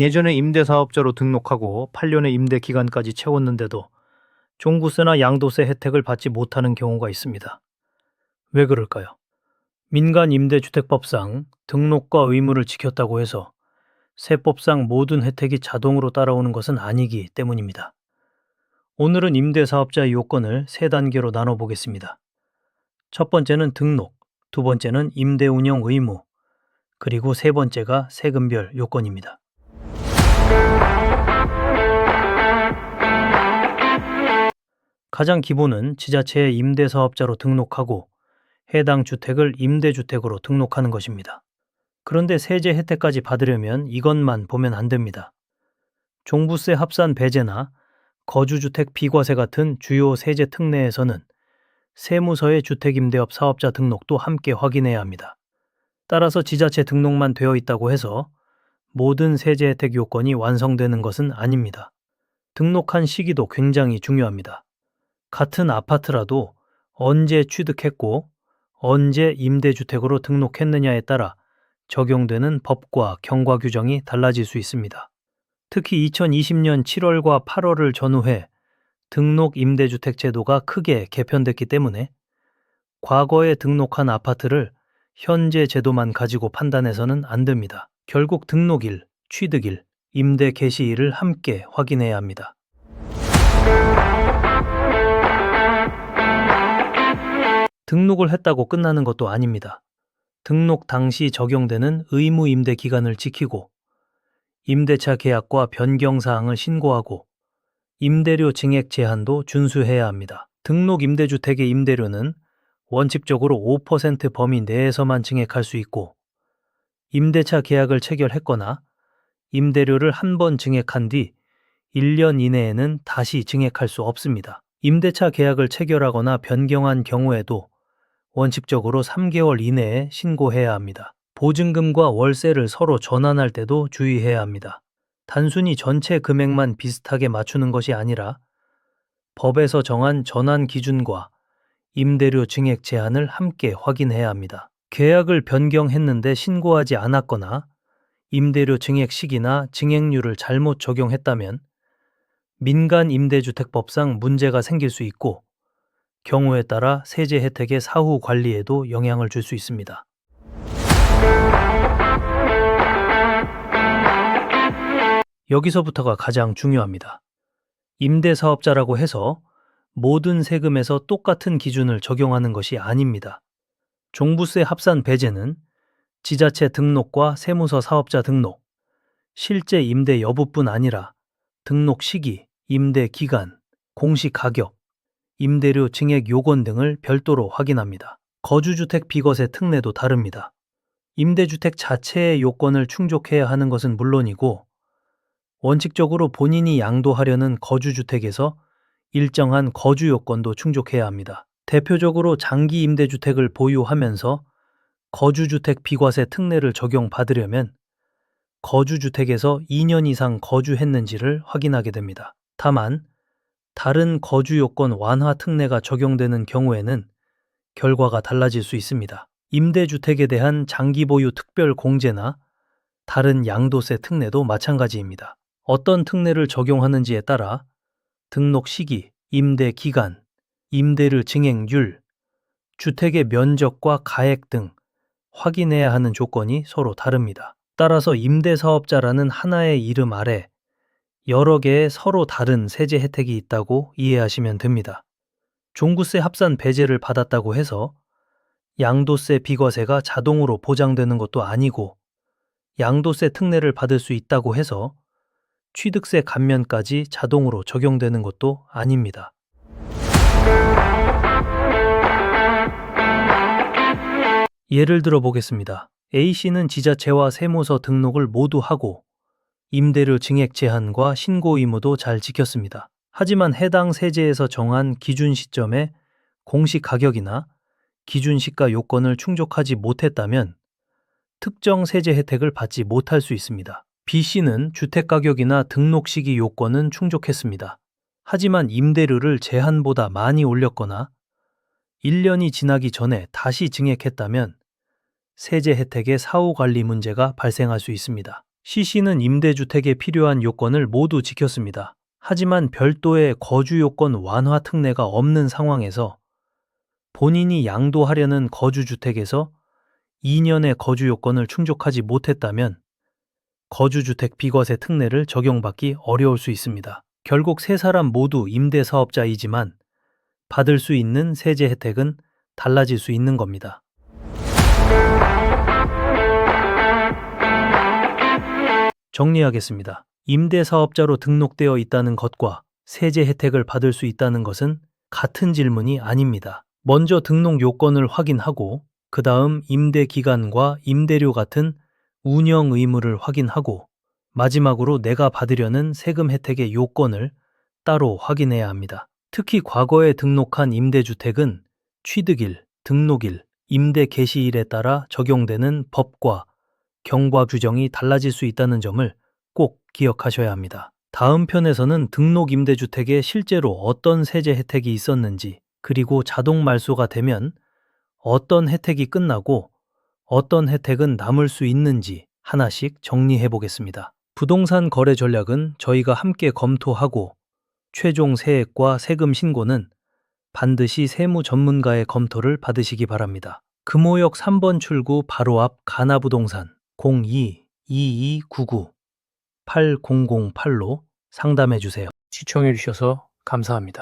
예전에 임대사업자로 등록하고 8년의 임대 기간까지 채웠는데도 종부세나 양도세 혜택을 받지 못하는 경우가 있습니다. 왜 그럴까요? 민간임대주택법상 등록과 의무를 지켰다고 해서 세법상 모든 혜택이 자동으로 따라오는 것은 아니기 때문입니다. 오늘은 임대사업자의 요건을 세 단계로 나눠보겠습니다. 첫 번째는 등록, 두 번째는 임대운영 의무, 그리고 세 번째가 세금별 요건입니다. 가장 기본은 지자체의 임대사업자로 등록하고 해당 주택을 임대주택으로 등록하는 것입니다. 그런데 세제 혜택까지 받으려면 이것만 보면 안 됩니다. 종부세 합산 배제나 거주주택 비과세 같은 주요 세제 특례에서는 세무서의 주택임대업 사업자 등록도 함께 확인해야 합니다. 따라서 지자체 등록만 되어 있다고 해서 모든 세제 혜택 요건이 완성되는 것은 아닙니다. 등록한 시기도 굉장히 중요합니다. 같은 아파트라도 언제 취득했고 언제 임대주택으로 등록했느냐에 따라 적용되는 법과 경과 규정이 달라질 수 있습니다. 특히 2020년 7월과 8월을 전후해 등록 임대주택 제도가 크게 개편됐기 때문에 과거에 등록한 아파트를 현재 제도만 가지고 판단해서는 안 됩니다. 결국 등록일, 취득일, 임대 개시일을 함께 확인해야 합니다. 등록을 했다고 끝나는 것도 아닙니다. 등록 당시 적용되는 의무 임대 기간을 지키고 임대차 계약과 변경 사항을 신고하고 임대료 증액 제한도 준수해야 합니다. 등록 임대주택의 임대료는 원칙적으로 5% 범위 내에서만 증액할 수 있고 임대차 계약을 체결했거나 임대료를 한 번 증액한 뒤 1년 이내에는 다시 증액할 수 없습니다. 임대차 계약을 체결하거나 변경한 경우에도 원칙적으로 3개월 이내에 신고해야 합니다. 보증금과 월세를 서로 전환할 때도 주의해야 합니다. 단순히 전체 금액만 비슷하게 맞추는 것이 아니라 법에서 정한 전환 기준과 임대료 증액 제한을 함께 확인해야 합니다. 계약을 변경했는데 신고하지 않았거나 임대료 증액 시기나 증액률을 잘못 적용했다면 민간임대주택법상 문제가 생길 수 있고 경우에 따라 세제 혜택의 사후 관리에도 영향을 줄 수 있습니다. 여기서부터가 가장 중요합니다. 임대사업자라고 해서 모든 세금에서 똑같은 기준을 적용하는 것이 아닙니다. 종부세 합산 배제는 지자체 등록과 세무서 사업자 등록, 실제 임대 여부뿐 아니라 등록 시기, 임대 기간, 공시 가격, 임대료 증액 요건 등을 별도로 확인합니다. 거주주택 비과세 특례도 다릅니다. 임대주택 자체의 요건을 충족해야 하는 것은 물론이고 원칙적으로 본인이 양도하려는 거주주택에서 일정한 거주 요건도 충족해야 합니다. 대표적으로 장기 임대주택을 보유하면서 거주주택 비과세 특례를 적용받으려면 거주주택에서 2년 이상 거주했는지를 확인하게 됩니다. 다만 다른 거주 요건 완화 특례가 적용되는 경우에는 결과가 달라질 수 있습니다. 임대주택에 대한 장기 보유 특별 공제나 다른 양도세 특례도 마찬가지입니다. 어떤 특례를 적용하는지에 따라 등록 시기, 임대 기간, 임대료 증액률, 주택의 면적과 가액 등 확인해야 하는 조건이 서로 다릅니다. 따라서 임대사업자라는 하나의 이름 아래 여러 개의 서로 다른 세제 혜택이 있다고 이해하시면 됩니다. 종부세 합산 배제를 받았다고 해서 양도세 비과세가 자동으로 보장되는 것도 아니고 양도세 특례를 받을 수 있다고 해서 취득세 감면까지 자동으로 적용되는 것도 아닙니다. 예를 들어 보겠습니다. A씨는 지자체와 세무서 등록을 모두 하고 임대료 증액 제한과 신고 의무도 잘 지켰습니다. 하지만 해당 세제에서 정한 기준 시점에 공시 가격이나 기준 시가 요건을 충족하지 못했다면 특정 세제 혜택을 받지 못할 수 있습니다. B씨는 주택가격이나 등록 시기 요건은 충족했습니다. 하지만 임대료를 제한보다 많이 올렸거나 1년이 지나기 전에 다시 증액했다면 세제 혜택의 사후 관리 문제가 발생할 수 있습니다. C씨는 임대주택에 필요한 요건을 모두 지켰습니다. 하지만 별도의 거주 요건 완화 특례가 없는 상황에서 본인이 양도하려는 거주주택에서 2년의 거주 요건을 충족하지 못했다면 거주주택 비과세 특례를 적용받기 어려울 수 있습니다. 결국 세 사람 모두 임대사업자이지만 받을 수 있는 세제 혜택은 달라질 수 있는 겁니다. 정리하겠습니다. 임대사업자로 등록되어 있다는 것과 세제 혜택을 받을 수 있다는 것은 같은 질문이 아닙니다. 먼저 등록 요건을 확인하고 그 다음 임대 기간과 임대료 같은 운영 의무를 확인하고 마지막으로 내가 받으려는 세금 혜택의 요건을 따로 확인해야 합니다. 특히 과거에 등록한 임대주택은 취득일, 등록일, 임대 개시일에 따라 적용되는 법과 경과 규정이 달라질 수 있다는 점을 꼭 기억하셔야 합니다. 다음 편에서는 등록 임대주택에 실제로 어떤 세제 혜택이 있었는지, 그리고 자동 말소가 되면 어떤 혜택이 끝나고 어떤 혜택은 남을 수 있는지 하나씩 정리해 보겠습니다. 부동산 거래 전략은 저희가 함께 검토하고 최종 세액과 세금 신고는 반드시 세무 전문가의 검토를 받으시기 바랍니다. 금호역 3번 출구 바로 앞 가나부동산 02-2299-8008로 상담해 주세요. 시청해 주셔서 감사합니다.